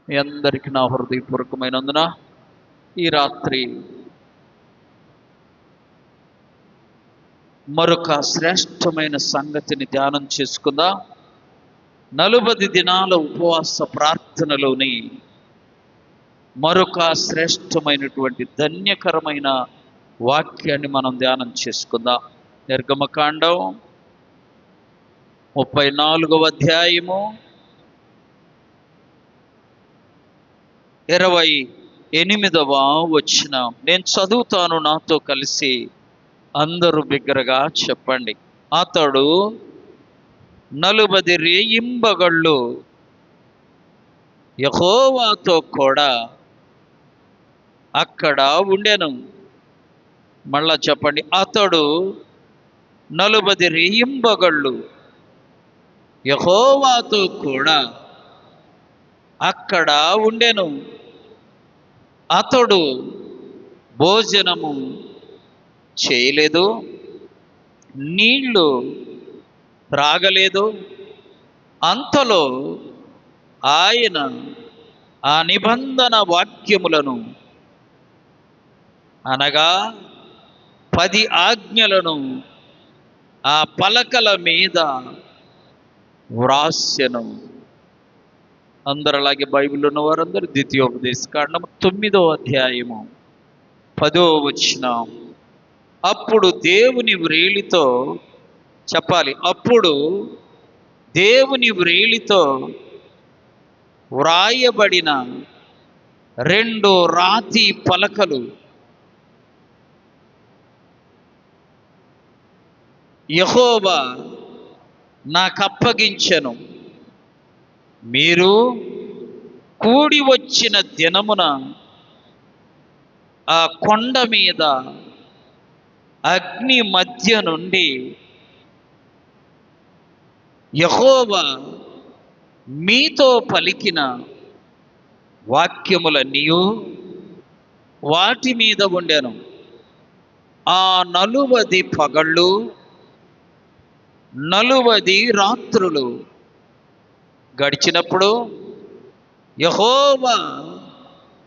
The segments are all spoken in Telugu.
మీ అందరికీ నా హృదయపూర్వకమైనందున ఈ రాత్రి మరొక శ్రేష్టమైన సంగతిని ధ్యానం చేసుకుందాం. 40 దినాల ఉపవాస ప్రార్థనలోని మరొక శ్రేష్టమైనటువంటి ధన్యకరమైన వాక్యాన్ని మనం ధ్యానం చేసుకుందాం. నిర్గమకాండం 34వ అధ్యాయము 28వ వచనం నేను చదువుతాను, నాతో కలిసి అందరూ బిగ్గరగా చెప్పండి. అతడు 40 రేయింబగళ్ళు యెహోవాతో కూడా అక్కడ ఉండెను. మళ్ళా చెప్పండి. అతడు 40 రేయింబగళ్ళు యెహోవాతో కూడా అక్కడ ఉండెను. అతడు భోజనము చేయలేదు, నీళ్లు త్రాగలేదు. అంతలో ఆయన ఆ నిబంధన వాక్యములను అనగా 10 ఆజ్ఞలను ఆ పలకల మీద వ్రాసెను. అందరు అలాగే బైబిల్ ఉన్న వారందరూ ద్వితీయోపదేశకాండం 9వ అధ్యాయము 10వ వచనం. అప్పుడు దేవుని వ్రేలితో చెప్పాలి. అప్పుడు దేవుని వ్రేలితో వ్రాయబడిన 2 రాతి పలకలు యెహోవా నాకప్పగించెను. మీరు కూడి వచ్చిన దినమున ఆ కొండ మీద అగ్ని మధ్య నుండి యెహోవా మీతో పలికిన వాక్యములన్నీయు వాటి మీద ఉండెను. ఆ 40 పగళ్ళు 40 రాత్రులు గడిచినప్పుడు యెహోవా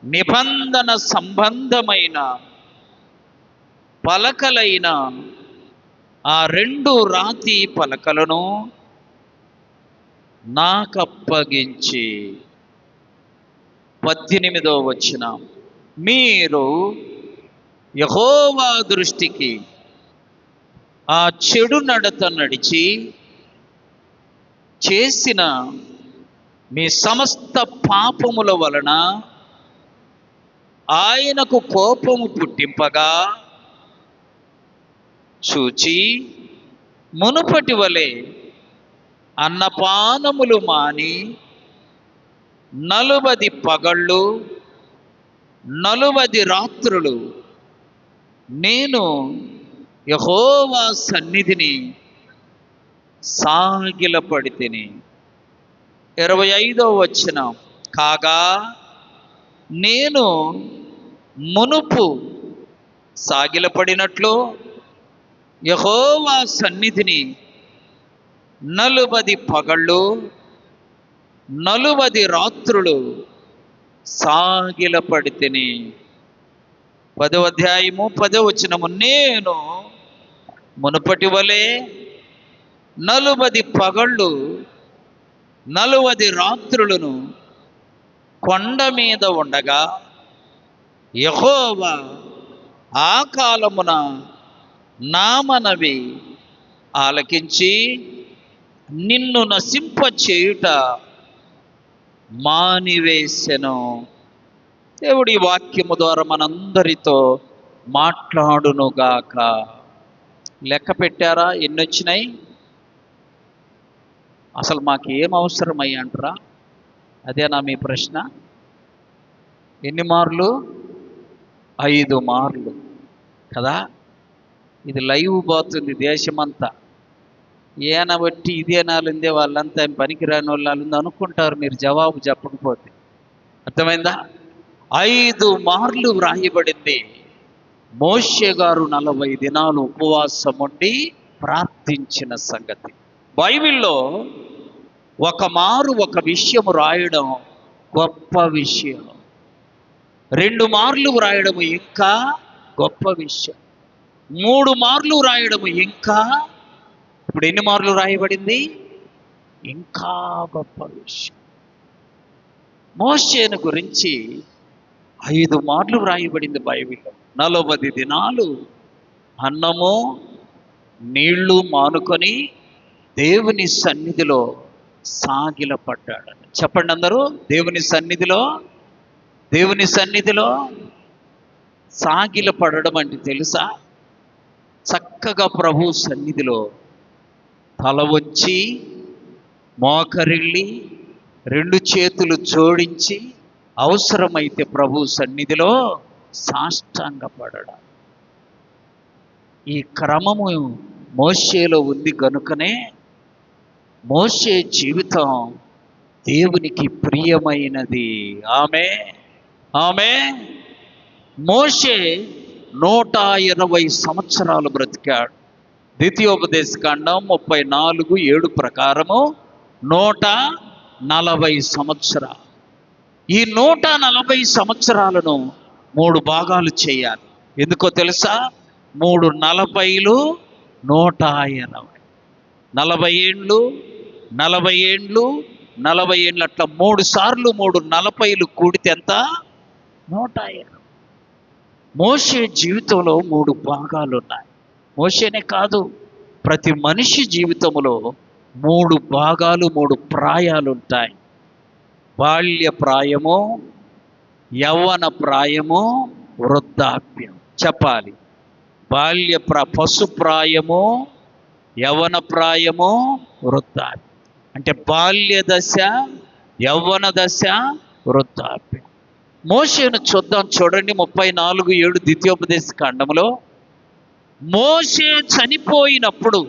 నిబంధన సంబంధమైన పలకలైన ఆ 2 రాతి పలకలను నాకప్పగించి 18వ వచనం. మీరు యెహోవా దృష్టికి ఆ చెడు నడత నడిచి చేసిన మీ సమస్త పాపముల వలన ఆయనకు కోపము పుట్టింపగా చూచి మునుపటి వలె అన్నపానములు మాని 40 పగళ్ళు 40 రాత్రులు నేను యెహోవా సన్నిధిని సాగిలపడితిని. 25వ వచనం. కాగా నేను మునుపు సాగిలపడినట్లు యెహోవా సన్నిధిని 40 పగళ్ళు 40 రాత్రులు సాగిలపడితిని. 10వ అధ్యాయము 10వ వచనము. నేను మునుపటి వలె 40 పగళ్ళు 40 రాత్రులను కొండ మీద ఉండగా యెహోవా ఆ కాలమున నా మనవి ఆలకించి నిన్ను నశింపచేయుట మానివేసెను. దేవుడి వాక్యము ద్వారా మనందరితో మాట్లాడునుగాక. లెక్క పెట్టారా ఎన్ని వచ్చినాయి? అసలు మాకు ఏం అవసరమయ్యి అంటారా? అదేనా మీ ప్రశ్న? ఎన్ని మార్లు? 5 మార్లు కదా. ఇది లైవ్ పోతుంది దేశమంతా. ఏన బట్టి ఇదేనాలుందే వాళ్ళంతా పనికిరాని వాళ్ళు అనుకుంటారు మీరు జవాబు చెప్పకపోతే. అర్థమైందా? 5 మార్లు వ్రాయబడింది. మోషే గారు 40 దినాలు ఉపవాసం ఉండి ప్రార్థించిన సంగతి. బైబిల్లో ఒక మారు ఒక విషయం రాయడం గొప్ప విషయం. 2 మార్లు వ్రాయడము ఇంకా గొప్ప విషయం. 3 మార్లు వ్రాయడము ఇంకా, ఇప్పుడు ఎన్ని మార్లు రాయబడింది? ఇంకా గొప్ప విషయం. మోషేను గురించి 5 మార్లు వ్రాయబడింది బైబిల్లో. 40 దినాలు అన్నము నీళ్లు మానుకొని దేవుని సన్నిధిలో సాగిలపడ్డాడు. చెప్పండి అందరూ, దేవుని సన్నిధిలో సాగిలపడడం అంటే తెలుసా? చక్కగా ప్రభు సన్నిధిలో తల వంచి మోకరిల్లి 2 చేతులు జోడించి అవసరమైతే ప్రభు సన్నిధిలో సాష్టాంగపడడం. ఈ క్రమము మోషేలో ఉంది గనుకనే మోషే జీవితం దేవునికి ప్రియమైనది. ఆమె మోషే 120 సంవత్సరాలు బ్రతికాడు. ద్వితీయోపదేశకాండం 34:7 ప్రకారము 140 సంవత్సరాలు. ఈ 140 సంవత్సరాలను 3 భాగాలు చేయాలి. ఎందుకో తెలుసా? 3 40లు 120. 40 ఏండ్లు 40 ఏండ్లు 40 ఏండ్లు అట్లా 3 సార్లు 3 40లు కూడితే ఎంత? 120. మోషే జీవితంలో 3 భాగాలు ఉన్నాయి. మోషేనే కాదు, ప్రతి మనిషి జీవితంలో 3 భాగాలు, 3 ప్రాయాలు ఉంటాయి. బాల్య ప్రాయము, యవ్వన ప్రాయము, వృద్ధాప్యం. చెప్పాలి. పశు ప్రాయము, యవ్వన ప్రాయము, వృద్ధాప్యం. అంటే బాల్య దశ, యవ్వన దశ, వృద్ధాప్యం. మోషేను చూడండి 34:7 ద్వితీయోపదేశ కాండంలో. మోషే చనిపోయినప్పుడు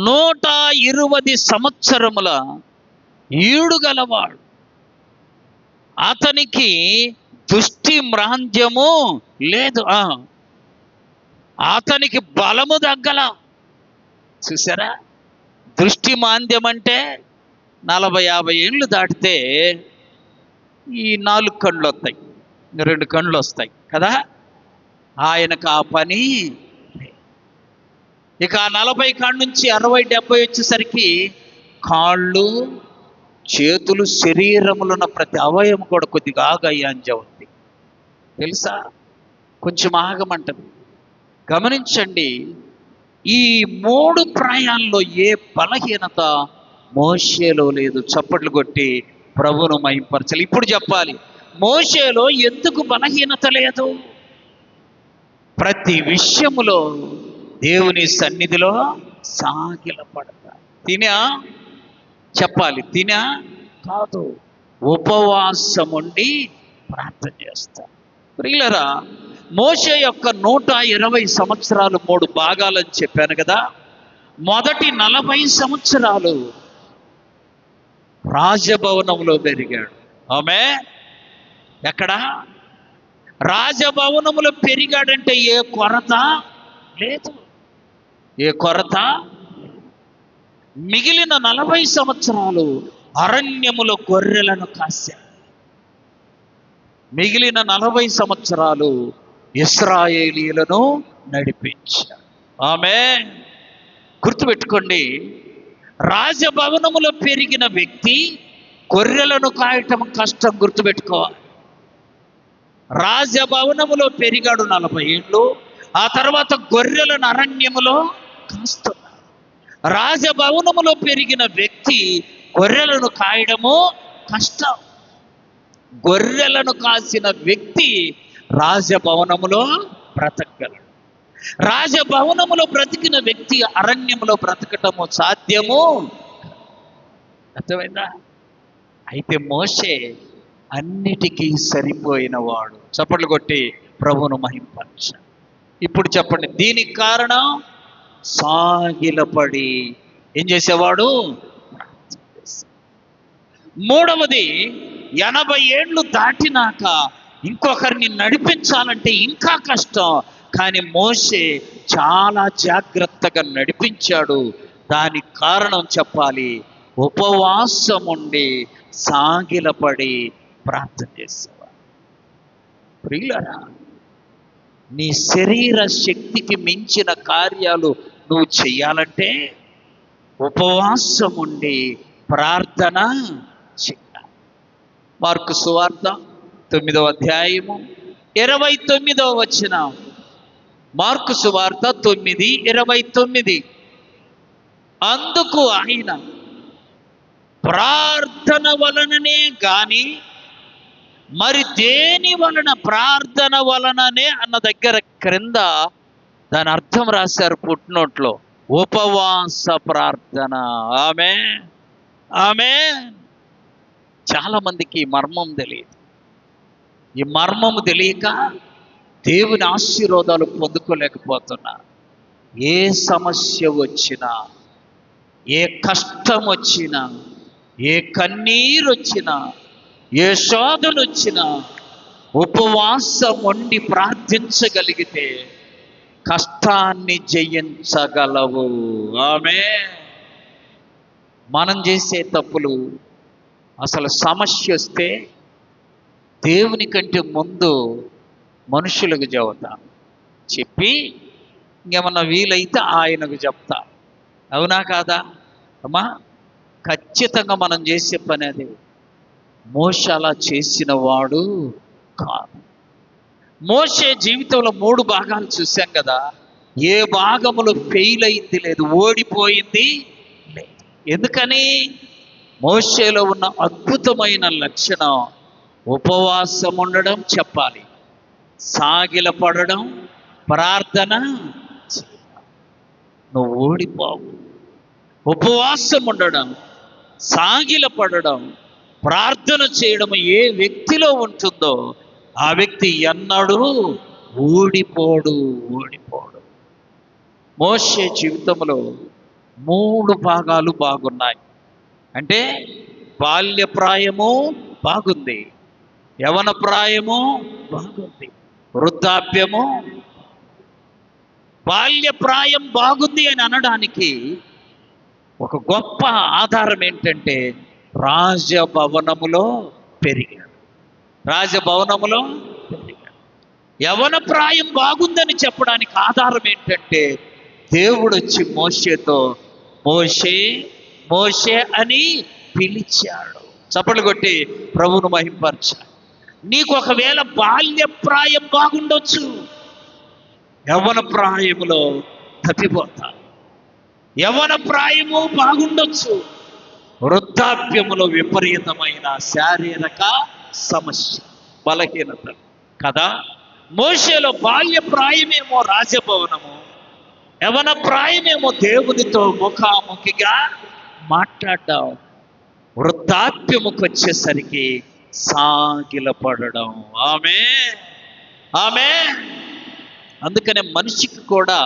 120 సంవత్సరముల ఈడు గలవాడు. అతనికి దుష్టి మ్రాంధ్యము లేదు, అతనికి బలము దగ్గల. చూసారా? దృష్టి మాంద్యం అంటే 40-50 ఏళ్ళు దాటితే ఈ 4 కళ్ళు వస్తాయి, 2 కళ్ళు వస్తాయి కదా. ఆయనకు ఆ పని. ఇక 40 కాళ్ళ నుంచి 60-70 వచ్చేసరికి కాళ్ళు, చేతులు, శరీరములో ఉన్న ప్రతి అవయవం కూడా కొద్దిగా ఆగయ్యాంజ ఉంది. తెలుసా? కొంచెం ఆగమంటది. గమనించండి, ఈ 3 ప్రాయాల్లో ఏ బలహీనత మోషేలో లేదు. చప్పట్లు కొట్టి ప్రభువును మహింపరచాలి. ఇప్పుడు చెప్పాలి, మోషేలో ఎందుకు బలహీనత లేదు? ప్రతి విషయములో దేవుని సన్నిధిలో సాగిలపడతాడు. తినా కాదు, ఉపవాసం ఉండి ప్రార్థన చేస్తాడు. ప్రియులరా, మోషే యొక్క 120 సంవత్సరాలు 3 భాగాలని చెప్పాను కదా. మొదటి 40 సంవత్సరాలు రాజభవనంలో పెరిగాడు. ఎక్కడ? రాజభవనములో పెరిగాడంటే ఏ కొరత లేదు. మిగిలిన 40 సంవత్సరాలు అరణ్యములో గొర్రెలను కాశాడు. మిగిలిన 40 సంవత్సరాలు ఇశ్రాయేలీయులను నడిపించాడు. గుర్తుపెట్టుకోండి, రాజభవనములో పెరిగిన వ్యక్తి గొర్రెలను కాయటం కష్టం. గుర్తుపెట్టుకోవాలి. రాజభవనములో పెరిగాడు 40 ఏళ్ళు. ఆ తర్వాత గొర్రెలను అరణ్యములో కాస్తున్నాడు. రాజభవనములో పెరిగిన వ్యక్తి గొర్రెలను కాయడము కష్టం. గొర్రెలను కాసిన వ్యక్తి రాజభవనములో బ్రతకగలడు. రాజభవనములో బ్రతికిన వ్యక్తి అరణ్యములో బ్రతకటము సాధ్యము. అర్థమైందా? అయితే మోషే అన్నిటికీ సరిపోయిన వాడు. చప్పట్లు కొట్టి ప్రభువును మహింపరచాలి. ఇప్పుడు చెప్పండి, దీనికి కారణం సాగిలపడి ఏం చేసేవాడు? మూడవది, 80 ఏళ్ళు దాటినాక ఇంకొకరిని నడిపించాలంటే ఇంకా కష్టం. కానీ మోషే చాలా జాగ్రత్తగా నడిపించాడు. దానికి కారణం చెప్పాలి, ఉపవాసం ఉండి సాగిలపడి ప్రార్థన చేసేవాడు. ప్రియులారా, నీ శరీర శక్తికి మించిన కార్యాలు నువ్వు చెయ్యాలంటే ఉపవాసం ఉండి ప్రార్థన చెయ్యాలి. మార్కు సువార్త 9వ అధ్యాయము 29వ వచనం. మార్కు సువార్త 9:29. అందుకు ఆయన, ప్రార్థన వలననే గాని మరి దేని వలన, ప్రార్థన వలననే అన్న దగ్గర క్రింద దాని అర్థం రాశారు పుట్నోట్లో, ఉపవాస ప్రార్థన. ఆమేన్, ఆమేన్. చాలా మందికి ఈ మర్మం తెలియదు. ఈ మర్మము తెలియక దేవుని ఆశీర్వాదాలు పొందుకోలేకపోతున్నారు. ఏ సమస్య వచ్చినా, ఏ కష్టం వచ్చినా, ఏ కన్నీరు వచ్చినా, ఏ శోధన వచ్చినా ఉపవాసం ఉండి ప్రార్థించగలిగితే కష్టాన్ని జయించగలవు. ఆమేన్. మనం చేసే తప్పులు, అసలు సమస్య వస్తే దేవుని కంటే ముందు మనుషులకు చెబుతాం, చెప్పి ఇంకేమన్నా వీలైతే ఆయనకు చెప్తా. అవునా కాదా అమ్మా? ఖచ్చితంగా మనం చేసే పని అది. మోషే అలా చేసిన వాడు కాదు. మోషే జీవితంలో 3 భాగాలు చూసాం కదా. ఏ భాగములో ఫెయిల్ అయింది లేదు, ఓడిపోయింది లేదు. ఎందుకని? మోషేలో ఉన్న అద్భుతమైన లక్షణం ఉపవాసం ఉండడం చెప్పాలి, సాగిలపడడం, ప్రార్థన చేయాలి. నువ్వు ఓడిపోవు. ఉపవాసం ఉండడం, సాగిలపడడం, ప్రార్థన చేయడం ఏ వ్యక్తిలో ఉంటుందో ఆ వ్యక్తి ఎన్నడూ ఓడిపోడు. మోషే జీవితంలో 3 భాగాలు బాగున్నాయి. అంటే బాల్య ప్రాయము బాగుంది, యవన ప్రాయము బాగుంది, వృద్ధాప్యము. బాల్య ప్రాయం బాగుంది అని అనడానికి ఒక గొప్ప ఆధారం ఏంటంటే రాజభవనములో పెరిగాడు. యవన ప్రాయం బాగుందని చెప్పడానికి ఆధారం ఏంటంటే దేవుడు వచ్చి మోషేతో మోషే మోషే అని పిలిచాడు. చప్పట్లు కొట్టి ప్రభువును మహింపరచాలి. నీకు ఒకవేళ బాల్య ప్రాయం బాగుండొచ్చు, యవ్వన ప్రాయములో తప్పిపోతా. యవ్వన ప్రాయము బాగుండొచ్చు, వృద్ధాప్యములో విపరీతమైన శారీరక సమస్య, బలహీనత కదా. మోషేలో బాల్య ప్రాయమేమో రాజభవనము, యవన ప్రాయమేమో దేవునితో ముఖాముఖిగా మాట్లాడడం, వృద్ధాప్యముకు వచ్చేసరికి సాగిలపడడం. ఆమేన్. అందుకనే మనిషికి కూడా,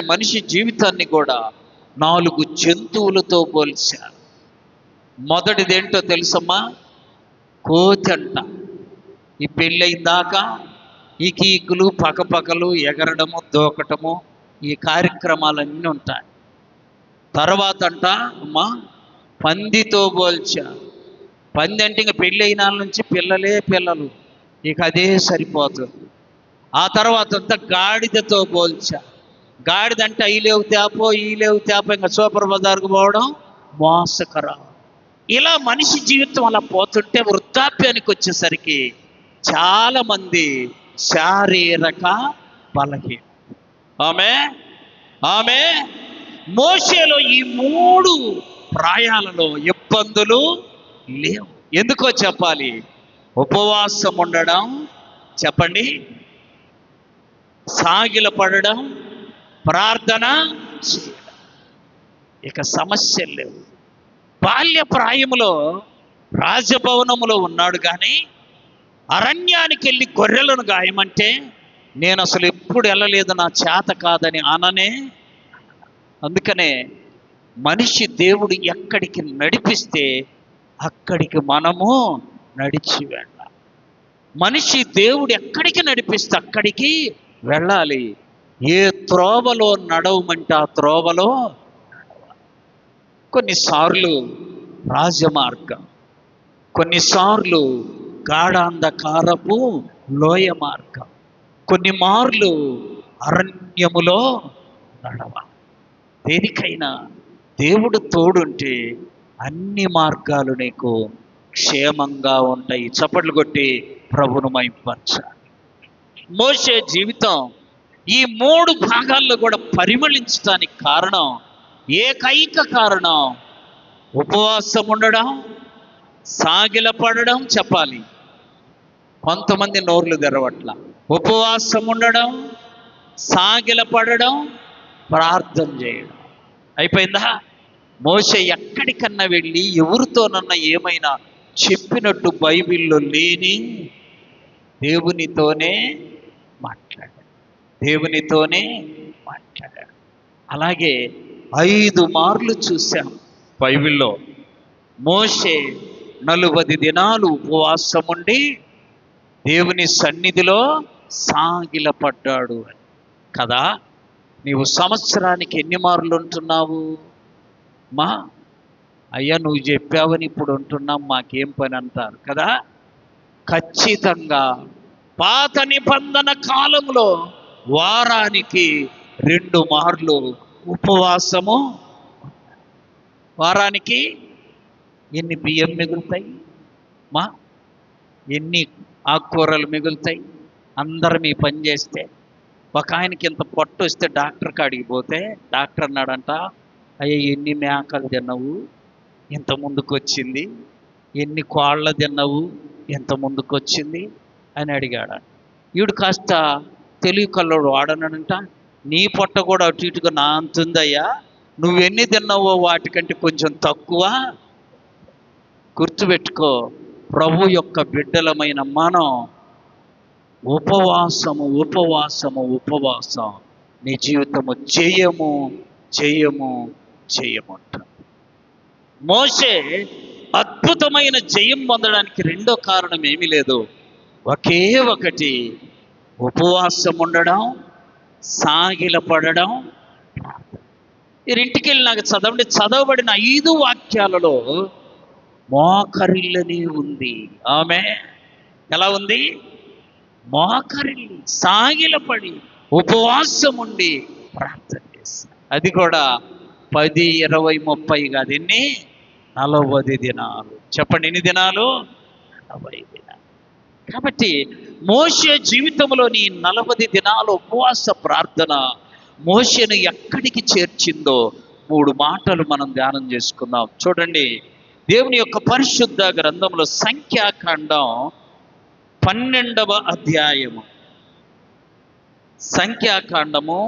మనిషి జీవితాన్ని కూడా 4 జంతువులతో పోల్చారు. మొదటిదేంటో తెలుసమ్మా? కోతి అంట. ఈ పెళ్ళయిందాక ఈ కీకులు, పకపకలు, ఎగరడము, దూకటము, ఈ కార్యక్రమాలన్నీ ఉంటాయి. తర్వాత అంట అమ్మా పందితో పోల్చారు. పంది అంటే ఇంక పెళ్ళి అయిన నుంచి పిల్లలు, ఇక అదే సరిపోతుంది. ఆ తర్వాత అంతా గాడిదతో పోల్చారు. గాడిద అంటే ఈ లేవు తేపో ఇంకా సూపర్ బజార్కు పోవడం మోసకరం. ఇలా మనిషి జీవితం అలా పోతుంటే వృద్ధాప్యానికి వచ్చేసరికి చాలా మంది శారీరక బలహీన. ఆమేన్. మోషేలో ఈ 3 ప్రాయాలలో ఇబ్బందులు లేవు. ఎందుకో చెప్పాలి? ఉపవాసం ఉండడం, చెప్పండి, సాగిలపడడం, ప్రార్థన చేయడం. ఇక సమస్యలు లేవు. బాల్య ప్రాయములో రాజభవనములో ఉన్నాడు, కానీ అరణ్యానికి వెళ్ళి గొర్రెలను గాయమంటే నేను అసలు ఎప్పుడు వెళ్ళలేదు, నా చేత కాదని అననే. అందుకనే మనిషి దేవుడు ఎక్కడికి నడిపిస్తే అక్కడికి మనము నడిచి వెళ్ళాలి. మనిషి దేవుడు ఎక్కడికి నడిపిస్తే అక్కడికి వెళ్ళాలి. ఏ త్రోవలో నడవమంటే ఆ త్రోవలో నడవాలి. కొన్నిసార్లు రాజమార్గం, కొన్నిసార్లు గాఢాంధకారపు లోయ మార్గం, కొన్ని మార్లు అరణ్యములో నడవాలి. దేనికైనా దేవుడు తోడుంటే అన్ని మార్గాలు నీకు క్షేమంగా ఉంటాయి. చప్పట్లు కొట్టి ప్రభును మహిమపరచాలి. మోషే జీవితం ఈ 3 భాగాల్లో కూడా పరిమళించడానికి కారణం, ఏకైక కారణం, ఉపవాసం ఉండడం, సాగిలపడడం. చెప్పాలి, కొంతమంది నోర్లు తెరవట్ల. ఉపవాసం ఉండడం, సాగిలపడడం, ప్రార్థన చేయడం. అయిపోయిందా? మోషే ఎక్కడికన్నా వెళ్ళి ఎవరితోనన్నా ఏమైనా చెప్పినట్టు బైబిల్లో లేని దేవునితోనే మాట్లాడాడు. దేవునితోనే మాట్లాడాడు. అలాగే 5 మార్లు చూసాం బైబిల్లో మోషే 40 దినాలు ఉపవాసం ఉండి దేవుని సన్నిధిలో సాగిలపడ్డాడు అని కదా. నీవు సంవత్సరానికి ఎన్ని మార్లు ఉంటున్నావు? మా అయ్యా నువ్వు చెప్పావని ఇప్పుడు ఉంటున్నాం, మాకేం పని అంటారు కదా. ఖచ్చితంగా పాత నిబంధన కాలంలో వారానికి 2 మార్లు ఉపవాసము. వారానికి ఎన్ని బియ్యం మిగులుతాయి మా? ఎన్ని ఆకుకూరలు మిగులుతాయి? అందరం ఈ పని చేస్తే. ఒక ఆయనకి ఇంత పొట్టు వస్తే డాక్టర్ కాడికి పోతే డాక్టర్ అన్నాడంట, అయ్యా ఎన్ని మేకలు తిన్నావు, ఇంత ముందుకు వచ్చింది, ఎన్ని కోళ్ళ తిన్నావు, ఎంత ముందుకు వచ్చింది అని అడిగాడు. వీడు కాస్త తెలివి కల్లోడు వాడన్నాడంట, నీ పొట్ట కూడా అటు ఇటుగా నా అంతుందయ్యా, నువ్వెన్ని తిన్నావో వాటికంటే కొంచెం తక్కువ. గుర్తుపెట్టుకో, ప్రభు యొక్క బిడ్డలమైన మనం ఉపవాసము ఉపవాసము ఉపవాసం నీ జీవితము జయము జయము జయమంట. మోషే అద్భుతమైన జయం పొందడానికి రెండో కారణం ఏమీ లేదు, ఒకే ఒకటి, ఉపవాసం ఉండడం, సాగిలపడడం. మీరు ఇంటికి వెళ్ళి నాకు చదవండి, చదవబడిన 5 వాక్యాలలో మోకరిల్లని ఉంది. ఆమె ఎలా ఉంది? మోకరిల్లి సాగిలపడి ఉపవాసం ఉండి ప్రార్థన చేస్తారు. అది కూడా 10, 20, 30 కాదు, ఎన్ని? 40 దినాలు. చెప్పండి, ఎన్ని దినాలు? 40 దినాలు. కాబట్టి మోషే జీవితంలోని 40 దినాలు ఉపవాస ప్రార్థన మోషేను ఎక్కడికి చేర్చిందో 3 మాటలు మనం ధ్యానం చేసుకుందాం. చూడండి, దేవుని యొక్క పరిశుద్ధ గ్రంథంలో సంఖ్యాకాండం 12వ అధ్యాయము. సంఖ్యాకాండము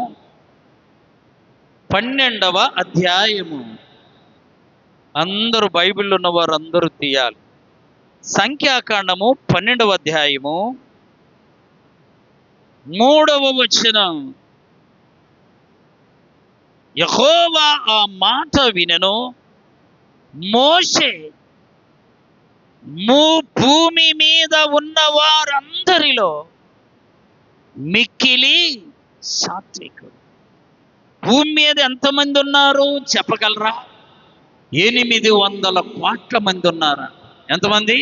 12వ అధ్యాయము. అందరూ బైబిల్లో ఉన్నవారు అందరూ తీయాలి. సంఖ్యాకాండము 12వ అధ్యాయము 3వ వచనం. యెహోవా ఆ మాట వినెను, మోషే భూమి మీద ఉన్న వారందరిలో మిక్కిలి సాత్వికుడు. భూమి మీద ఎంతమంది ఉన్నారు చెప్పగలరా? 800 కోట్ల మంది ఉన్నారా? ఎంతమంది?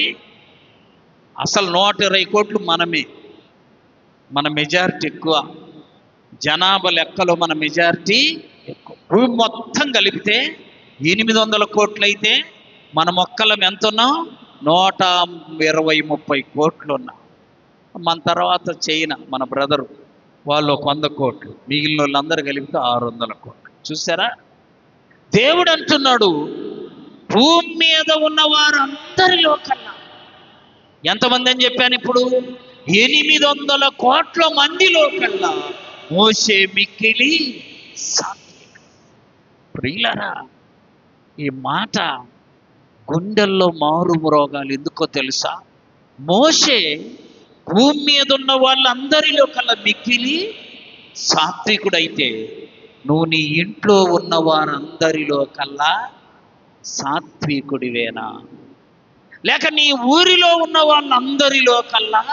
అసలు 120 కోట్లు మనమే. మన మెజారిటీ ఎక్కువ. జనాభా లెక్కలో మన మెజారిటీ ఎక్కువ. భూమి మొత్తం కలిపితే 800 కోట్లు అయితే మన మొక్కలం ఎంత ఉన్నాం? 120-130 కోట్లు ఉన్నాం. మన తర్వాత చైనా, మన బ్రదరు, వాళ్ళు 100 కోట్లు, మిగిలిన వాళ్ళందరూ కలిపితే 600 కోట్లు. చూసారా? దేవుడు అంటున్నాడు, భూమి మీద ఉన్న వారందరిలో కల్లా ఎంతమంది అని చెప్పాను ఇప్పుడు? 800 కోట్ల మందిలో కల్లా మోషే మిక్కిలి సాత్వికుడు. ప్రియులారా, ఈ మాట గుండెల్లో మారుమ్రోగాలు ఎందుకో తెలుసా? మోషే భూమి మీద ఉన్న వాళ్ళందరిలో కల్లా మిక్కిలి సాత్వికుడైతే నువ్వు నీ ఇంట్లో ఉన్న వారందరిలో కల్లా సాత్వికుడివేనా? లేక నీ ఊరిలో ఉన్న వాళ్ళందరిలో కల్లా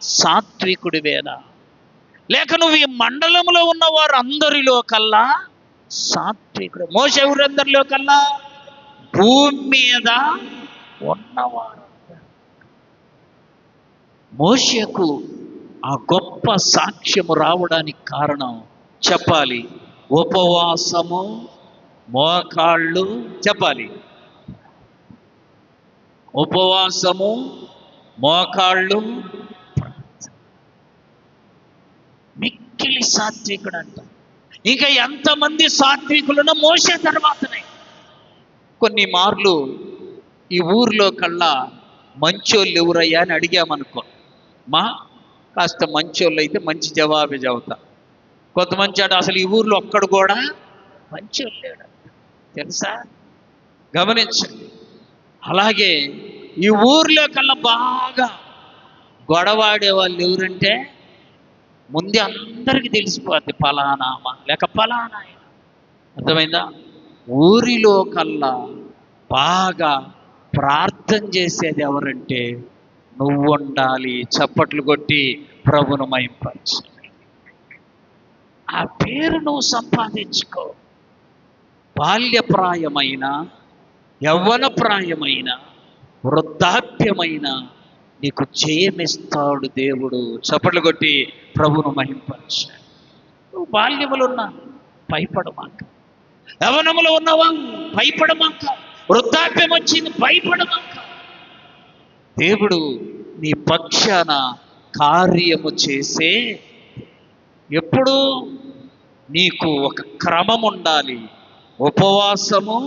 సాత్వికుడివేనా? లేక నువ్వు ఈ మండలంలో ఉన్న వారందరిలో కల్లా సాత్వికుడు? మోషే ఊరందరిలో కల్లా భూమి మీద ఉన్నవారు. మోషేకు ఆ గొప్ప సాక్ష్యము రావడానికి కారణం చెప్పాలి, ఉపవాసము, మోకాళ్ళు, చెప్పాలి, ఉపవాసము, మోకాళ్ళు, మిక్కిలి సాత్వికుడు అంట. ఇంకా ఎంతమంది సాత్వికులను మోసే తర్వాతనే. కొన్ని మార్లు ఈ ఊర్లో కల్లా మంచోళ్ళు ఎవరయ్యా అని అడిగామనుకో, కాస్త మంచోళ్ళు అయితే మంచి జవాబే చెబుతా. కొంతమంది చాట అసలు ఈ ఊర్లో ఒక్కడు కూడా మంచోళ్ళు లేడు, తెలుసా? గమనించండి. అలాగే ఈ ఊర్లో కల్లా బాగా గొడవాడే వాళ్ళు ఎవరంటే ముందే అందరికీ తెలిసిపోద్ది, ఫలానామా లేక ఫలానా. అర్థమైందా? ఊరిలో కల్లా బాగా ప్రార్థన చేసేది ఎవరంటే నువ్వు ఉండాలి. చప్పట్లు కొట్టి ప్రభును మహింపరచు. ఆ పేరు నువ్వు సంపాదించుకో. బాల్యప్రాయమైన, యవ్వనప్రాయమైన, వృద్ధాప్యమైన నీకు జయమిస్తాడు దేవుడు. చప్పట్లు కొట్టి ప్రభును మహింపరచు. నువ్వు బాల్యములో ఉన్నా భయపడమాక, యవ్వనములో ఉన్నవా భయపడమాక, వృద్ధాప్యం వచ్చింది భయపడమాక. దేవుడు నీ పక్షాన కార్యము చేసే. ఎప్పుడు నీకు ఒక క్రమం ఉండాలి. ఉపవాసము,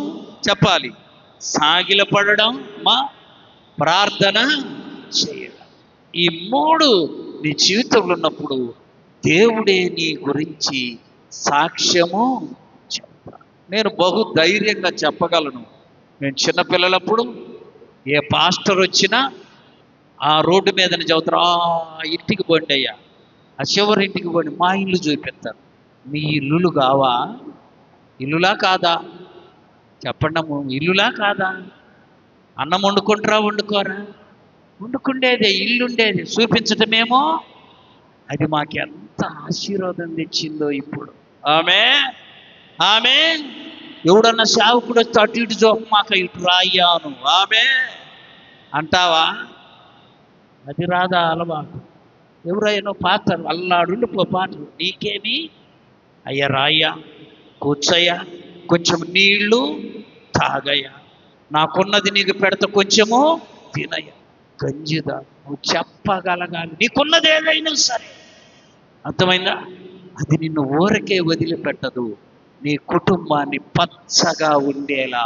చెప్పాలి, సాగిలపడడం, ప్రార్థన చేయడం. ఈ మూడు నీ జీవితంలో ఉన్నప్పుడు దేవుడే నీ గురించి సాక్ష్యము చెప్తాను. నేను బహు ధైర్యంగా చెప్పగలను. నేను చిన్నపిల్లలప్పుడు ఏ పాస్టర్ వచ్చినా ఆ రోడ్డు మీదని చెబుతారు, ఆ ఇంటికి పోండి అయ్యా, ఆ చివరి ఇంటికి పోండి, మా ఇల్లు చూపిస్తారు. మీ ఇల్లులు కావా? ఇల్లులా కాదా? చెప్పండి, ఇల్లులా కాదా? అన్నం వండుకుంటారా, వండుకోరా? వండుకుండేదే, ఇల్లుండేది చూపించటమేమో. అది మాకు ఎంత ఆశీర్వాదం తెచ్చిందో ఇప్పుడు. ఆమె ఎవడన్నా సేవకుడు వస్తే అటు ఇటు చూపమాక, ఇటు రాయ్యాను ఆమె అంటావా? అది రాదా అలవాటు? ఎవరైనా పాత్ర అల్లాడుండి పాటలు, నీకేమి అయ్యా, రాయ్యా, కూర్చోయ్యా, కొంచెం నీళ్లు తాగయ్యా, నాకున్నది నీకు పెడతా, కొంచెము తినయ్యా, గంజిదా. నువ్వు చెప్పగలగాలి నీకున్నది ఏదైనా సరే. అర్థమైందా? అది నిన్ను ఊరకే వదిలిపెట్టదు. నీ కుటుంబాన్ని పచ్చగా ఉండేలా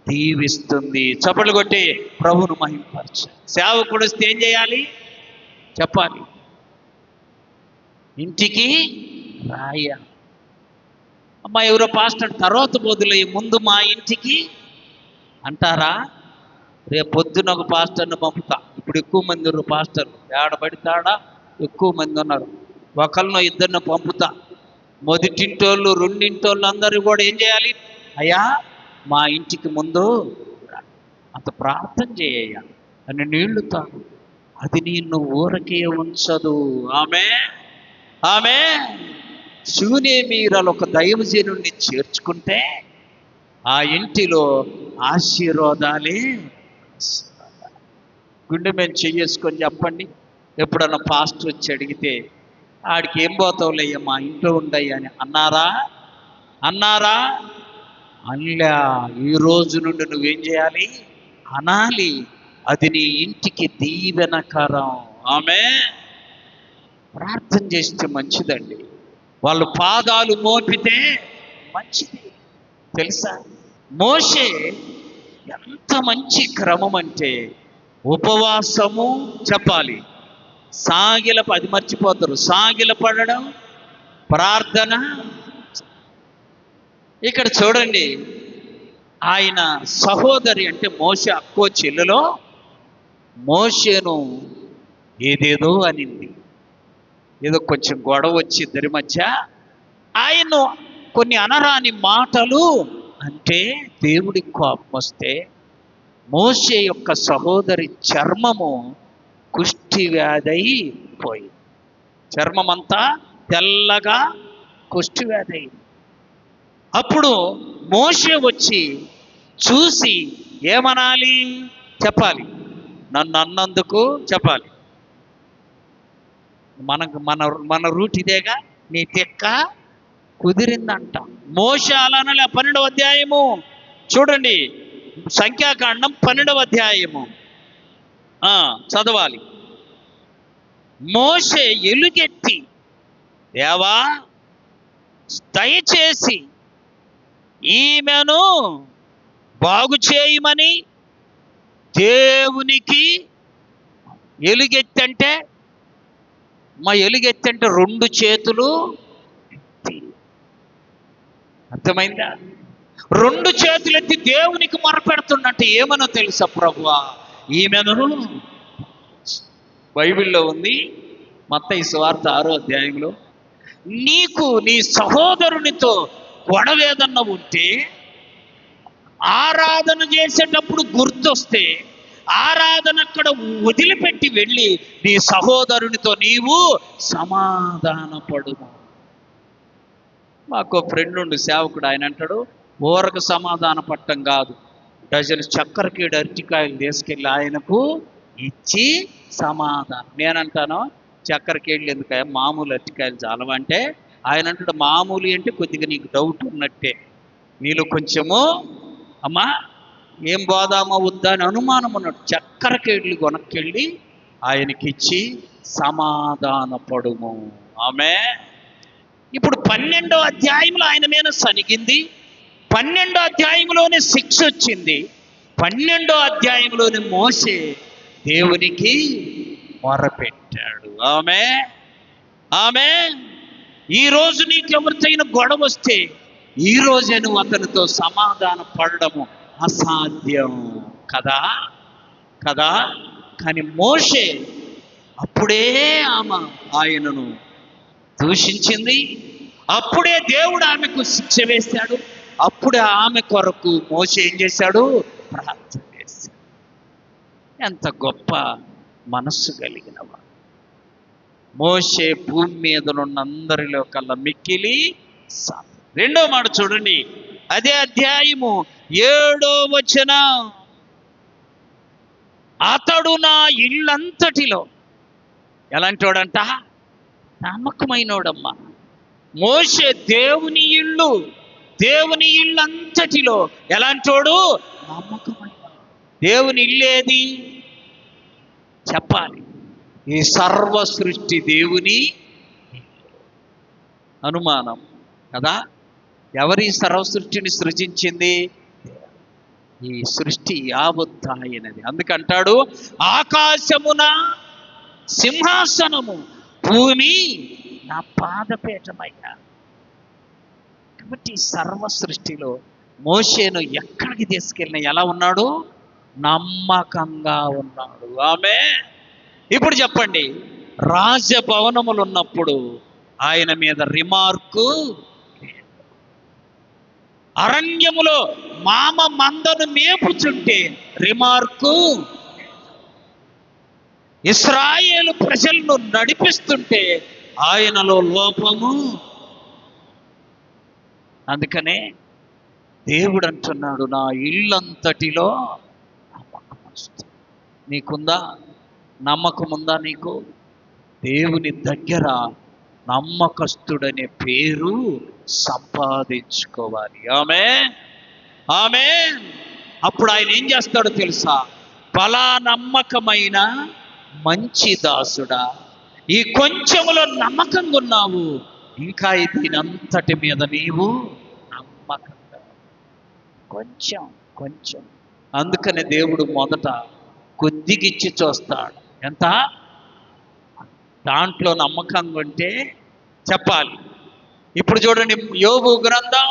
దీవిస్తుంది. చప్పట్లు కొట్టి ప్రభువును మహింపరచు. సేవకుడు వస్తే ఏం చేయాలి చెప్పాలి? ఇంటికి రాయ. అమ్మా ఎవరో పాస్టర్ తర్వాత బదులయ్యి ముందు మా ఇంటికి అంటారా? రేపు పొద్దున ఒక పాస్టర్ని పంపుతా. ఇప్పుడు ఎక్కువ మంది ఉన్నారు పాస్టర్లు, ఏడబడితాడా ఎక్కువ మంది ఉన్నారు. ఒకరినో ఇద్దరిని పంపుతా. మొదటింటోళ్ళు, రెండింటోళ్ళు అందరూ కూడా ఏం చేయాలి? అయ్యా మా ఇంటికి ముందు అంత ప్రార్థన చేయ అని నీళ్లు తాగు. అది నిన్ను ఊరకే ఉంచదు. ఆమె శూన్య మీరాలు ఒక దైవజనుడిని చేర్చుకుంటే ఆ ఇంటిలో ఆశీర్వాదాలే. గుండె మేము చెయ్యేసుకొని చెప్పండి. ఎప్పుడన్నా పాస్టర్ వచ్చి అడిగితే ఆడికి ఏం పోతావులయ్యా మా ఇంట్లో ఉండయ్యా అని అన్నారా? అన్లా. ఈ రోజు నుండి నువ్వేం చేయాలి? అనాలి. అది నీ ఇంటికి దీవెనకరం. ప్రార్థన చేస్తే మంచిదండి. వాళ్ళు పాదాలు మోపితే మంచిది. తెలుసా? మోషే ఎంత మంచి క్రమం అంటే ఉపవాసము, చెప్పాలి, అది మర్చిపోతారు, సాగిలపడడం, ప్రార్థన. ఇక్కడ చూడండి, ఆయన సహోదరి అంటే మోషే అక్కో చెల్లులో మోషేను ఏదేదో అనింది. ఏదో కొంచెం గొడవ వచ్చి ఇద్దరి మధ్య ఆయన కొన్ని అనరాని మాటలు అంటే దేవుడికి కోపం వస్తే మోషే యొక్క సహోదరి చర్మము కుష్టి వ్యాధి పోయి, చర్మమంతా తెల్లగా కుష్టి వ్యాధి. అప్పుడు మోషే వచ్చి చూసి ఏమనాలి? చెప్పాలి. నన్ను అన్నందుకు చెప్పాలి. మన మన రూట్ ఇదేగా. నీ తిక్క కుదిరిందంట. మోషే అలానలే. 12వ అధ్యాయము చూడండి, సంఖ్యాకాండం 12వ అధ్యాయము చదవాలి. మోషే ఎలుగెత్తి, దేవా దయచేసి ఈమెను బాగు చేయమని దేవునికి ఎలుగెత్తంటే, ఎలుగెత్తంటే 2 చేతులు ఎత్తి, అర్థమైందా? 2 చేతులు ఎత్తి దేవునికి మొరపెడుతున్నట్టు. ఏమనో తెలుసా? ప్రభువా ఈమెను, బైబిల్లో ఉంది మత్తయి సువార్త 6వ అధ్యాయంలో, నీకు నీ సహోదరునితో గొడవ ఏదన్నా ఉంటే ఆరాధన చేసేటప్పుడు గుర్తొస్తే ఆరాధన అక్కడ వదిలిపెట్టి వెళ్ళి నీ సహోదరునితో నీవు సమాధానపడుము. మాకు ఫ్రెండ్ ఉండు సేవకుడు, ఆయన అంటాడు, ఊరకు సమాధాన పట్టం కాదు, డజన్ చక్కెరకేడు అరటికాయలు తీసుకెళ్ళి ఆయనకు ఇచ్చి సమాధానం. నేనంటాను, చక్కెరకేళ్ళు ఎందుకయ్యా, మామూలు అరటికాయలు చాలవంటే ఆయన అంటాడు, మామూలు అంటే కొద్దిగా నీకు డౌట్ ఉన్నట్టే, నీలో కొంచెము అమ్మా ఏం పోదామా వద్దా అని అనుమానం ఉన్నాడు. చక్కెరకేళ్ళు కొనక్కెళ్ళి ఆయనకిచ్చి సమాధానపడుము. ఆమె ఇప్పుడు 12వ అధ్యాయంలో ఆయన మీద సనిగింది. 12వ అధ్యాయంలోనే శిక్ష వచ్చింది. 12వ అధ్యాయంలోనే మోషే దేవునికి మొరపెట్టాడు. ఆమె ఆమె ఈరోజు నీకు ఎవరితోనైనా గొడవ వస్తే ఈ రోజే నువ్వు అతనితో సమాధాన పడడము అసాధ్యం కదా కదా. కానీ మోషే అప్పుడే ఆయనను దూషించింది, అప్పుడే దేవుడు ఆమెకు శిక్ష వేశాడు, అప్పుడే ఆమె కొరకు మోషే ఏం చేశాడు? ప్రార్థన చేశాడు. ఎంత గొప్ప మనస్సు కలిగినవాడు మోషే. భూమి మీద ఉన్న అందరిలో కల్లా మిక్కిలి. 2వ మాట చూడండి, అదే అధ్యాయము 7వ వచనం, అతడు నా ఇల్లంతటిలో ఎలాంటోడంట? నమ్మకమైనోడమ్మా. మోషే దేవుని ఇల్లంతటిలో ఎలాంటోడు? నమ్మకమైన. దేవుని ఇల్లేది చెప్పాలి? ఈ సర్వ సృష్టి దేవుని అనుమానం కదా. ఎవరి సర్వ సృష్టిని సృజించింది? ఈ సృష్టి యావత్తు ఆయనది. అందుకంటాడు, ఆకాశమున సింహాసనము, భూమి నా పాదపీఠమయ్యా. కాబట్టి సర్వ సృష్టిలో మోషేను ఎక్కడికి తీసుకెళ్ళిన ఎలా ఉన్నాడు? నమ్మకంగా ఉన్నాడు. ఆమె ఇప్పుడు చెప్పండి, రాజభవనములు ఉన్నప్పుడు ఆయన మీద రిమార్కు, అరణ్యములో మామ మందను మేపుచుంటే రిమార్కు, ఇశ్రాయేలు ప్రజలను నడిపిస్తుంటే ఆయనలో లోపము. అందుకనే దేవుడు అంటున్నాడు, నా ఇల్లంతటిలో నమ్మకం. నీకుందా? నమ్మకం ఉందా నీకు? దేవుని దగ్గర నమ్మకస్తుడనే పేరు సంపాదించుకోవాలి. ఆమె అప్పుడు ఆయన ఏం చేస్తాడో తెలుసా? బలా నమ్మకమైన మంచి దాసుడా, ఈ కొంచెములో నమ్మకంగా ఉన్నావు, ఇంకా దీనంతటి మీద నీవు నమ్మకంగా. కొంచెం అందుకనే దేవుడు మొదట కొద్దిగిచ్చి చూస్తాడు. ఎంత? దాంట్లో నమ్మకంగా ఉంటే చెప్పాలి. ఇప్పుడు చూడండి, యోబు గ్రంథం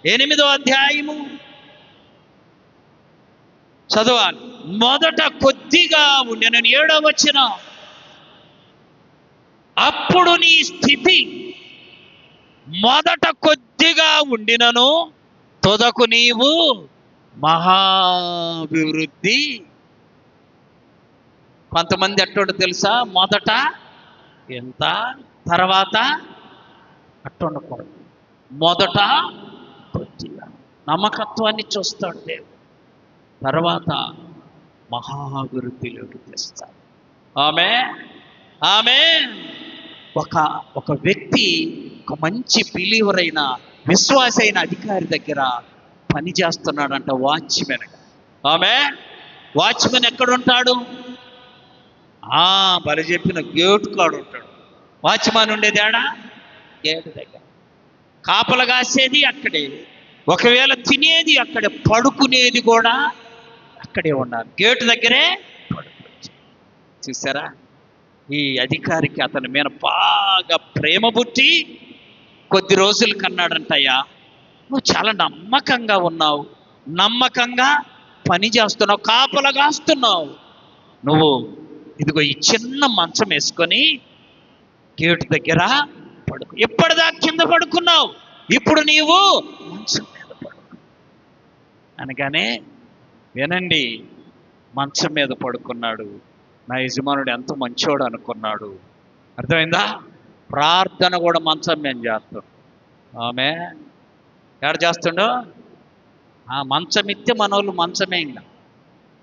8వ అధ్యాయము చదవాలి. మొదట కొద్దిగా ఉండెను, 7వ వచనం, అప్పుడు నీ స్థితి మొదట కొద్దిగా ఉండినను తుదకు నీవు మహాభివృద్ధి. కొంతమంది అట్టోడు తెలుసా? మొదట ఎంత, తర్వాత అట్టుండకూడదు, మొదట కొద్దిగా. నమ్మకత్వాన్ని చూస్తాడు దేవుడు. తర్వాత మహాభివృద్ధిలోకి తెస్తాడు. ఆమె ఒక వ్యక్తి, ఒక మంచి బిలీవర్ అయిన విశ్వాస అయిన అధికారి దగ్గర పని చేస్తున్నాడంట, వాచ్మెన్. వాచ్మెన్ ఎక్కడుంటాడు? బలి చెప్పిన గేటు కాడు ఉంటాడు. వాచ్మెన్ ఉండేది ఆడ గేటు దగ్గర, కాపలా కాసేది అక్కడే, ఒకవేళ తినేది అక్కడే, పడుకునేది కూడా అక్కడే ఉండాలి, గేటు దగ్గరే పడుకోవచ్చు. చూసారా, ఈ అధికారికి అతని మీద బాగా ప్రేమ పుట్టి కొద్ది రోజులు కన్నాడంటయ్యా, నువ్వు చాలా నమ్మకంగా ఉన్నావు, నమ్మకంగా పని చేస్తున్నావు, కాపలా కాస్తున్నావు, నువ్వు ఇదిగో ఈ చిన్న మంచం వేసుకొని గేటు దగ్గర పడుకో, ఎప్పటిదాకా కింద పడుకున్నావు, ఇప్పుడు నీవు మంచం మీద పడుకో అనగానే, వినండి, మంచం మీద పడుకున్నాడు. నా యజమానుడు ఎంత మంచోడు అనుకున్నాడు. అర్థమైందా? ప్రార్థన కూడా మంచం మేము చేస్తాం. ఎక్కడ చేస్తుండో మంచమిత్తే మనోళ్ళు మంచమే, ఇంకా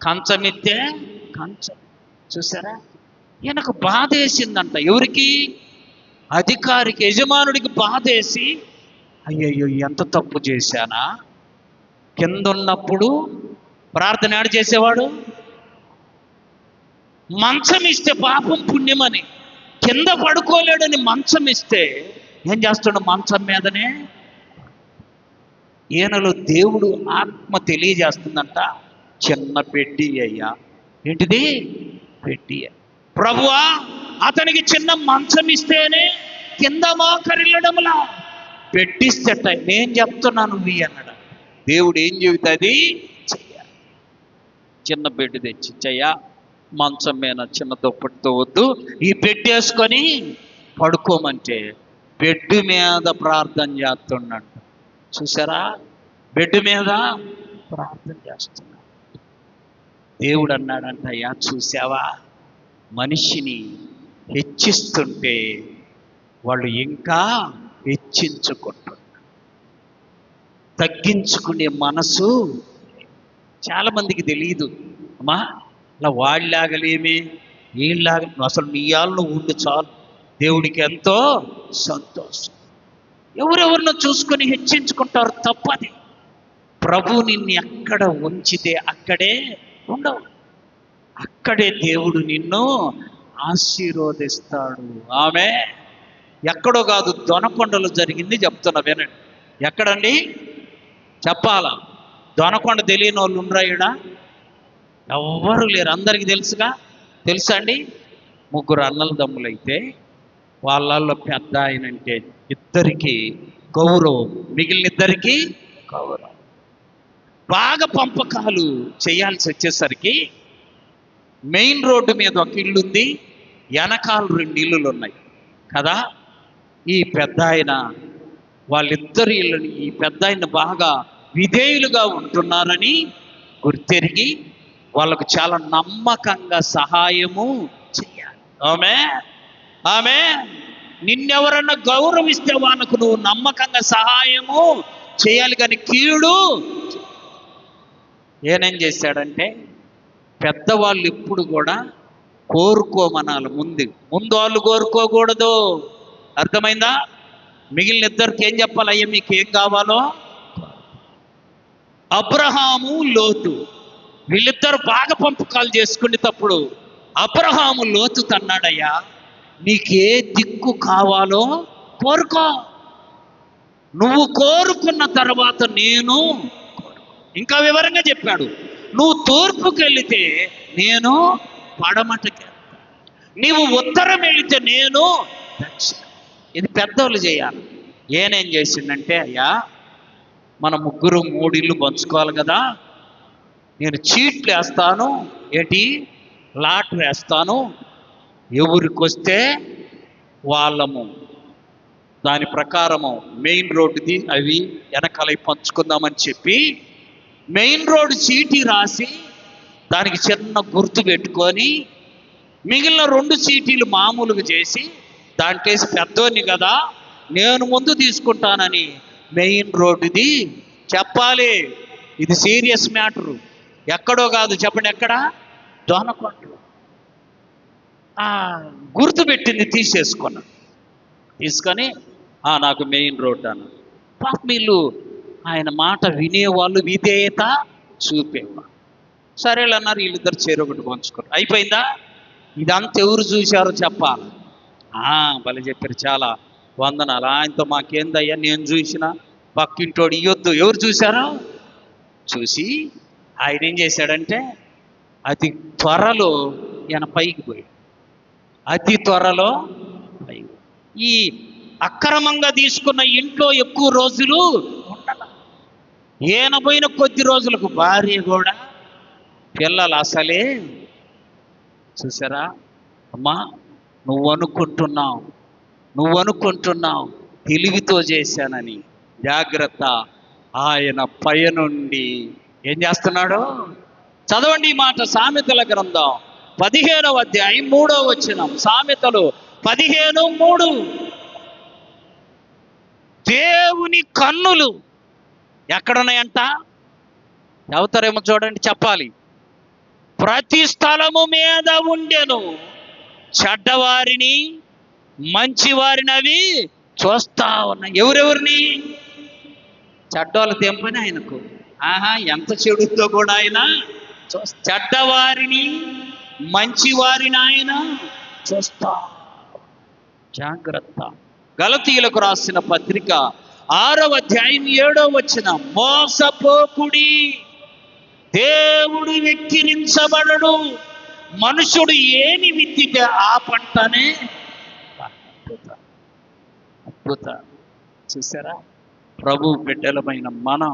కంచమిత్తే కంచం. చూసారా, ఈయనకు బాధ వేసిందంట. ఎవరికి? అధికారికి, యజమానుడికి బాధ వేసి, అయ్యయ్యో ఎంత తప్పు చేశానా, కింద ఉన్నప్పుడు ప్రార్థన ఏడు చేసేవాడు, మంచం ఇస్తే పాపం పుణ్యమని, కింద పడుకోలేడని మంచం ఇస్తే ఏం చేస్తాడు? మంచం మీదనే. ఈయనలో దేవుడు ఆత్మ తెలియజేస్తుందంట, చిన్న పెట్టి అయ్యా. ఏంటిది? పెట్టి. ప్రభువా, అతనికి చిన్న మంచం ఇస్తేనే కింద మోకరిల్లడంలా, పెట్టిస్తేట నేను చెప్తున్నాను నువ్వు అన్నాడు. దేవుడు ఏం చెబుతుంది? చెయ్యాలి. చిన్న బెడ్ తెచ్చి, చెయ్యా, మంచం మీద చిన్న దుప్పటితో వద్దు, ఈ బెడ్ వేసుకొని పడుకోమంటే బెడ్ మీద ప్రార్థన చేస్తున్నాడు. చూసారా, బెడ్ మీద ప్రార్థన చేస్తున్నాడు. దేవుడు అన్నాడంట, అయ్యా చూసావా, మనిషిని హెచ్చిస్తుంటే వాళ్ళు ఇంకా హెచ్చించుకుంటున్నారు, తగ్గించుకునే మనసు చాలామందికి తెలియదు. అమ్మా, అలా వాళ్ళలాగలేమే, వీళ్ళలాగా, అసలు నీ ఆళ్ళు ఉండి చాలు, దేవుడికి ఎంతో సంతోషం. ఎవరెవరినో చూసుకొని హెచ్చించుకుంటారు, తప్పది. ప్రభు నిన్ను ఎక్కడ ఉంచితే అక్కడే ఉండవు, అక్కడే దేవుడు నిన్ను ఆశీర్వదిస్తాడు. ఎక్కడో కాదు, దొనకొండలో జరిగింది చెప్తున్నా, వినండి. ఎక్కడండి చెప్పాలా? దొనకొండ తెలియని వాళ్ళు ఉండరాయుడా? ఎవ్వరు లేరు, అందరికీ తెలుసా అండి? 3 అన్నల దమ్ములైతే వాళ్ళల్లో పెద్ద ఆయనంటే ఇద్దరికి గౌరవం, మిగిలిన ఇద్దరికి గౌరవం. బాగా పంపకాలు చేయాల్సి వచ్చేసరికి మెయిన్ రోడ్డు మీద ఒక ఇల్లు ఉంది, వెనకాల 2 ఇల్లులు ఉన్నాయి కదా. ఈ పెద్ద ఆయన వాళ్ళిద్దరు ఇళ్ళని, ఈ పెద్ద ఆయన బాగా విధేయులుగా ఉంటున్నారని గుర్తెరిగి వాళ్ళకు చాలా నమ్మకంగా సహాయము చేయాలి. ఆమె నిన్నెవరన్నా గౌరవిస్తే వాళ్ళకు నువ్వు నమ్మకంగా సహాయము చేయాలి, కానీ కీడు. ఏనేం చేశాడంటే, పెద్దవాళ్ళు ఎప్పుడు కూడా కోరుకోమనాలి, ముందు వాళ్ళు కోరుకోకూడదు. అర్థమైందా? మిగిలిన ఇద్దరికి ఏం చెప్పాలి? అయ్యా మీకు ఏం కావాలో. అబ్రహాము, లోతు వీళ్ళిద్దరు బాగా పంపకాలు చేసుకునేటప్పుడు అబ్రహాము లోతు తన్నాడయ్యా, నీకే దిక్కు కావాలో కోరుకో, నువ్వు కోరుకున్న తర్వాత నేను. ఇంకా వివరంగా చెప్పాడు, నువ్వు తూర్పుకి వెళితే నేను పడమటకి, నీవు ఉత్తరం వెళితే నేను దక్షిణ. ఇది పెద్దోళ్ళు చేయాలి. ఏనేం చేసిందంటే, అయ్యా మన 3 ఇళ్ళు పంచుకోవాలి కదా, నేను చీట్లు వేస్తాను, ఏంటి లాట్ వేస్తాను, ఎవరికి వస్తే వాళ్ళము దాని ప్రకారము మెయిన్ రోడ్డుది అవి వెనకాల పంచుకుందామని చెప్పి మెయిన్ రోడ్డు చీటీ రాసి దానికి చిన్న గుర్తు పెట్టుకొని మిగిలిన 2 చీటీలు మామూలుగా చేసి దాంట్లేసి పెద్దోని కదా నేను ముందు తీసుకుంటానని మెయిన్ రోడ్డుది చెప్పాలి. ఇది సీరియస్ మ్యాటరు. ఎక్కడో కాదు, చెప్పండి ఎక్కడ? దొనకొండలో. గుర్తుపెట్టింది తీసేసుకున్నాను. తీసుకొని నాకు మెయిన్ రోడ్ అన్నాడు. పాప వీళ్ళు ఆయన మాట వినేవాళ్ళు, విధేయత చూపేవాళ్ళు. సరేలే అన్నారు. వీళ్ళిద్దరు చెరొకటి పంచుకున్నారు. అయిపోయిందా? ఇదంతా ఎవరు చూశారో చెప్పాలి. భలే చెప్పారు, చాలా వందనాలు. ఆయనతో మాకేందయ్యా, నేను చూసిన పక్కింటోడు ఇయ్యొద్దు. ఎవరు చూశారో చూసి ఆయన ఏం చేశాడంటే అతి త్వరలో ఈయన పైకి పోయాడు. అతి త్వరలో పైకి. ఈ అక్రమంగా తీసుకున్న ఇంట్లో ఎక్కువ రోజులు ఉండాల. ఈయన పోయిన కొద్ది రోజులకు భార్య కూడా, పిల్లలు అసలే. చూసారా అమ్మా, నువ్వు అనుకుంటున్నావు తెలివితో చేశానని. జాగ్రత్త, ఆయన పైనుండి ఏం చేస్తున్నాడు? చదవండి ఈ మాట, సామెతల గ్రంథం 15వ అధ్యాయం 3వ వచనం. సామెతలు 15:3. దేవుని కన్నులు ఎక్కడున్నాయంట? చదువుతారేమో చూడండి, చెప్పాలి. ప్రతి స్థలము మీద ఉండెను, చెడ్డవారిని మంచివారిని అవి చూస్తా ఉన్నాయి. ఎవరెవరిని? చెడ్డోళ్ళ తెంపని ఆయనకు. ఎంత చెడుతో కూడా ఆయన చెడ్డవారిని మంచివారిని ఆయన చూస్తా. జాగ్రత్త. గలతీయులకు రాసిన పత్రిక 6వ అధ్యాయం 7వ వచనం. మోసపోకుడి, దేవుడు వెక్కిరించబడడు. మనుషుడు ఏమి విత్తితే ఆ పంటనే. అద్భుత. చూసారా? ప్రభు బిడ్డలమైన మనం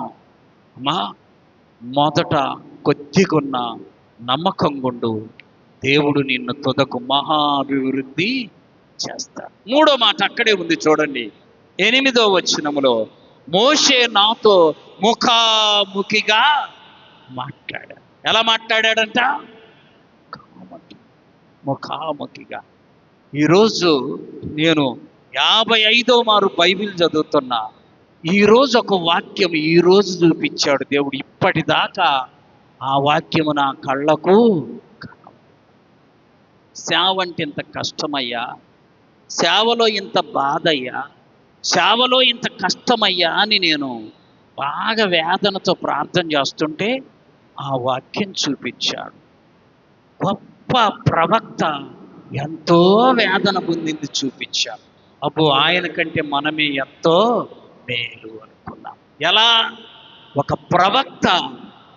మొదట కొద్దిగున్న నమ్మకం గుండు, దేవుడు నిన్ను తుదకు మహాభివృద్ధి చేస్తాడు. 3వ మాట అక్కడే ఉంది చూడండి, 8వ వచనములో. మోషే నాతో ముఖాముఖిగా మాట్లాడాడు. ఎలా మాట్లాడాడంట? ముఖాముఖిగా. ఈరోజు నేను 55వ మారు బైబిల్ చదువుతున్నా. ఈరోజు ఒక వాక్యం ఈరోజు చూపించాడు దేవుడు. ఇప్పటిదాకా ఆ వాక్యము నా కళ్ళకు. సేవ అంటే ఇంత కష్టమయ్యా, సేవలో ఇంత బాధయ్యా, సేవలో ఇంత కష్టమయ్యా అని నేను బాగా వేదనతో ప్రార్థన చేస్తుంటే ఆ వాక్యం చూపించాడు. గొప్ప ప్రవక్త ఎంతో వేదన పొందింది చూపించాడు. అబ్బో, ఆయన కంటే మనమే ఎంతో మేలు అనుకున్నాం. ఎలా? ఒక ప్రవక్త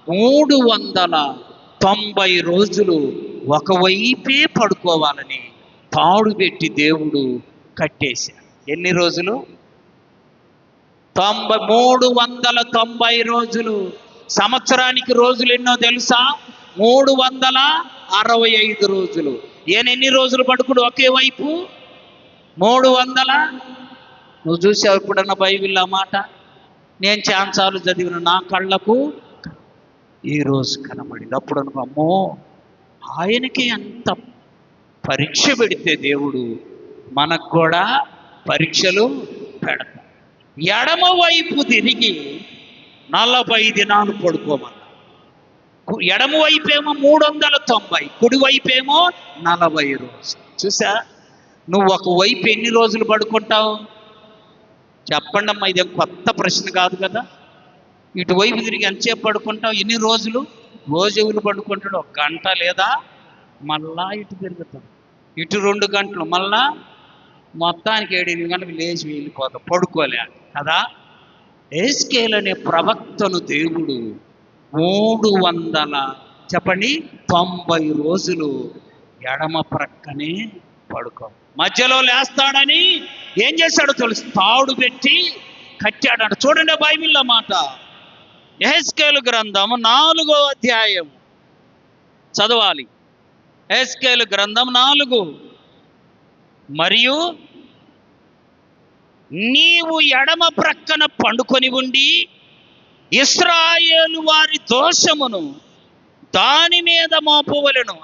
390 రోజులు ఒకవైపే పడుకోవాలని తాడు పెట్టి దేవుడు కట్టేశాడు. ఎన్ని రోజులు? 390 రోజులు. సంవత్సరానికి రోజులు ఎన్నో తెలుసా? 365 రోజులు. ఈయన ఎన్ని రోజులు పడుకుడు ఒకే వైపు? 300. నువ్వు చూసావు ఎప్పుడన్నా బైబిల్లో మాట? నేను చాన్సార్లు చదివిన, నా కళ్ళకు ఈరోజు కనబడింది. అప్పుడు అనుకో, అమ్మో, ఆయనకి అంత పరీక్ష పెడితే దేవుడు మనకు కూడా పరీక్షలు పెడతాడు. ఎడమ వైపు తిరిగి 40 దినాలు పడుకోమన్నా. ఎడమ వైపేమో 390, కుడి వైపేమో 40 రోజులు. చూసా? నువ్వు ఒకవైపు ఎన్ని రోజులు పడుకుంటావు? చెప్పండి అమ్మా, ఇదేం కొత్త ప్రశ్న కాదు కదా. ఇటువైపు తిరిగి ఎంతసేపు పడుకుంటావు? ఎన్ని రోజులు? రోజులు పడుకుంటాడు 1 గంట, లేదా మళ్ళా ఇటు తిరుగుతాం, ఇటు 2 గంటలు, మళ్ళా మొత్తానికి 7-8 గంటలకు లేచి వెళ్ళిపోతాం, పడుకోలే కదా. ఎహెజ్కేలు అనే ప్రవక్తను దేవుడు 390 రోజులు ఎడమ ప్రక్కనే పడుకో, మధ్యలో లేస్తాడని ఏం చేశాడో తెలుసు, తాడు పెట్టి కట్టాడంట. చూడండి బైబిల్లో మాట. ఎహెజ్కేలు గ్రంథం 4వ అధ్యాయం చదవాలి. ఎహెజ్కేలు గ్రంథం 4. మరియు నీవు ఎడమ ప్రక్కన పండుకొని ఉండి ఇశ్రాయేలు వారి దోషమును దాని మీద మోపవలెను.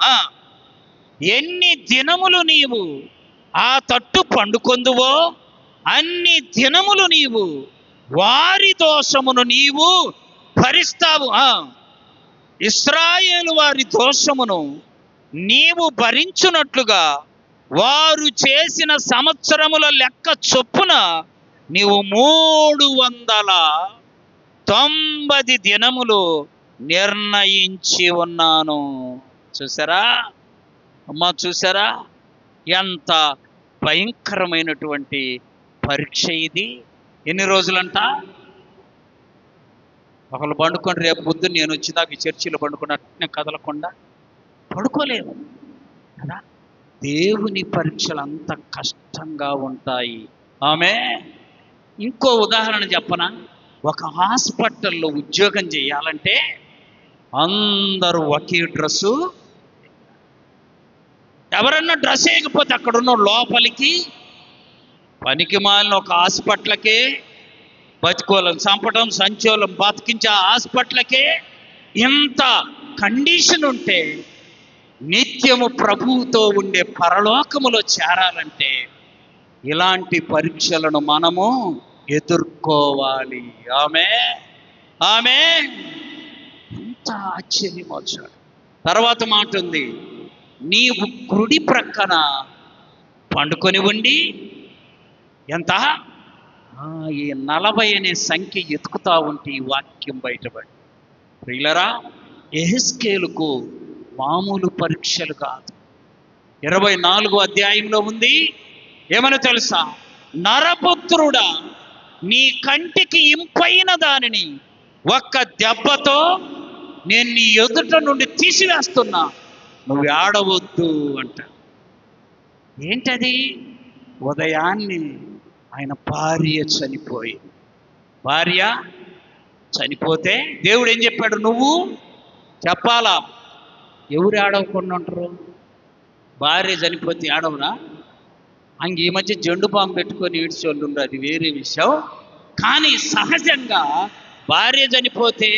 ఎన్ని దినములు నీవు ఆ తట్టు పండుకొందువో అన్ని దినములు నీవు వారి దోషమును నీవు భరిస్తావు. ఇశ్రాయేలు వారి దోషమును నీవు భరించున్నట్లుగా వారు చేసిన సంవత్సరముల లెక్క చొప్పున నీవు 390 దినములు నిర్ణయించి ఉన్నాను. చూసారా అమ్మా, చూసారా ఎంత భయంకరమైనటువంటి పరీక్ష ఇది. ఎన్ని రోజులంట? ఒకళ్ళు పండుకొని రేపు పొద్దున్న నేను వచ్చినాక ఈ చర్చిలో పండుకున్నట్టు కదలకుండా పడుకోలేము కదా. దేవుని పరీక్షలు అంత కష్టంగా ఉంటాయి. ఆమె ఇంకో ఉదాహరణ చెప్పనా? ఒక హాస్పిటల్లో ఉద్యోగం చేయాలంటే అందరూ ఒకే డ్రెస్సు. ఎవరన్నా డ్రెస్ వేయకపోతే అక్కడున్న లోపలికి పనికి మాలిన ఒక హాస్పిటల్కే బతుకోలం చంపడం సంచోలం బతికించే హాస్పిటల్కే ఇంత కండిషన్ ఉంటే నిత్యము ప్రభువుతో ఉండే పరలోకములో చేరాలంటే ఇలాంటి పరీక్షలను మనము ఎదుర్కోవాలి. ఆమె ఆమె ఎంత ఆశ్చర్యమోచాడు. తర్వాత మాట ఉంది, నీవు కుడి ప్రక్కన పండుకొని ఉండి ఎంత ఈ 40 అనే సంఖ్య ఎతుకుతా ఉంటే ఈ వాక్యం బయటపడి. ప్రియులరా, యెహెజ్కేలుకు మామూలు పరీక్షలు కాదు. 24వ అధ్యాయంలో ఉంది, ఏమని తెలుసా? నరపుత్రుడా, నీ కంటికి ఇంపైన దానిని ఒక్క దెబ్బతో నేను నీ ఎదుట నుండి తీసివేస్తున్నా, నువ్వు ఆడవద్దు అంట. ఏంటది? ఉదయాన్నే ఆయన భార్య చనిపోతే దేవుడు ఏం చెప్పాడు? నువ్వు చెప్పాలా. ఎవరు ఆడవకుండా ఉంటారు? భార్య చనిపోతే ఆడవురా? ఈ మధ్య జెండు బాంబు పెట్టుకొని ఈడ్చోళ్ళు ఉండరు, అది వేరే విషయం. కానీ సహజంగా భార్య చనిపోతే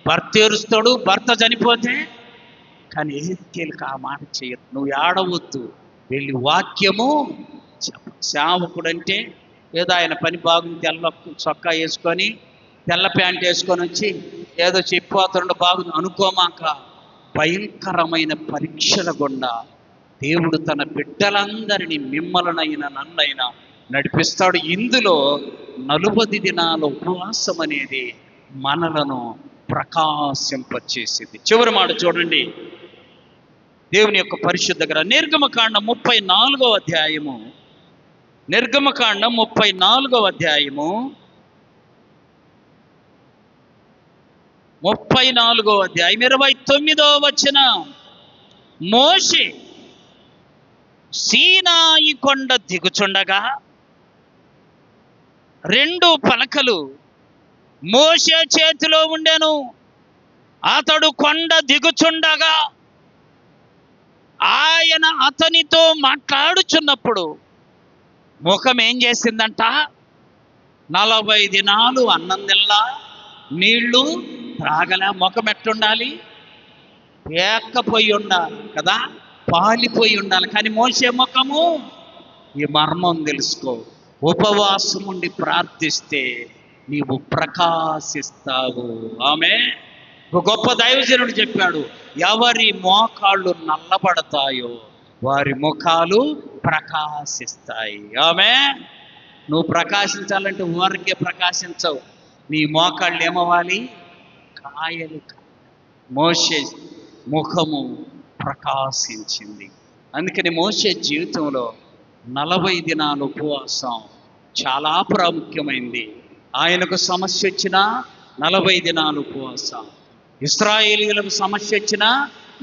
భర్త ఏడుస్తాడు, భర్త చనిపోతే. కానీ యెహెజ్కేలుకు ఆ మాట చేయదు. నువ్వు ఆడవద్దు, వెళ్ళి వాక్యము చెప్పు. సేవకుడు అంటే ఏదో ఆయన పని బాగుంది, తెల్ల చొక్కా వేసుకొని తెల్ల ప్యాంట్ వేసుకొని వచ్చి ఏదో చెప్పిపోతుండ బాగుంది అనుకోమాక. భయంకరమైన పరీక్షల గుండా దేవుడు తన బిడ్డలందరినీ, మిమ్మల్నైనా నన్నైనా నడిపిస్తాడు. ఇందులో 40 దినాల ఉపవాసం అనేది మనలను ప్రకాశింపచేసింది. చివరి మాట చూడండి, దేవుని యొక్క పరిశుద్ధ గ్రంథం నిర్గమకాండం 34వ అధ్యాయము. నిర్గమకాండం 34వ అధ్యాయము 29వ వచనం. మోషే సీనాయి కొండ దిగుచుండగా 2 పలకలు మోషే చేతిలో ఉండెను. అతడు కొండ దిగుచుండగా ఆయన అతనితో మాట్లాడుచున్నప్పుడు ముఖం ఏం చేసిందంట? 40 దినాలు అన్నం తినలా, నీళ్లు త్రాగలా. ముఖం ఎట్టుండాలి? పేక్కపోయి ఉండాలి కదా, పాలిపోయి ఉండాలి. కానీ మోసే ముఖము, ఈ మర్మం తెలుసుకో, ఉపవాసం ఉండి ప్రార్థిస్తే నీవు ప్రకాశిస్తావు. ఆమె గొప్ప దైవజనుడు చెప్పాడు, ఎవరి మోకాళ్ళు నల్లబడతాయో వారి ముఖాలు ప్రకాశిస్తాయి. ఆమె నువ్వు ప్రకాశించాలంటే ఊరికే ప్రకాశించవు, నీ మోకాళ్ళు ఏమవ్వాలి? కాయలు. మోషే ముఖము ప్రకాశించింది. అందుకని మోషే జీవితంలో 40 దినాల ఉపవాసం చాలా ప్రాముఖ్యమైంది. ఆయనకు సమస్య వచ్చినా 40 దినాల ఉపవాసం, ఇశ్రాయేలీయులకు సమస్య వచ్చినా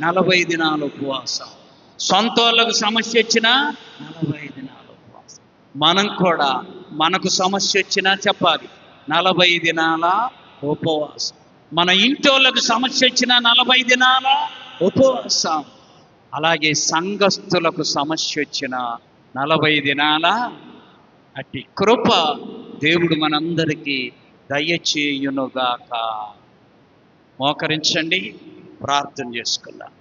40 దినాల ఉపవాసం, సొంత వాళ్ళకు సమస్య వచ్చినా 40 దినాల ఉపవాసం. మనం కూడా మనకు సమస్య వచ్చినా చెప్పాలి 40 దినాల ఉపవాసం. మన ఇంటి వాళ్ళకు సమస్య వచ్చినా 40 దినాల ఉపవాసం. అలాగే సంఘస్థులకు సమస్య వచ్చిన 40 దినాల అట్టి కృప దేవుడు మనందరికీ దయచేయునుగాక. మోకరించండి, ప్రార్థన చేసుకుందాం.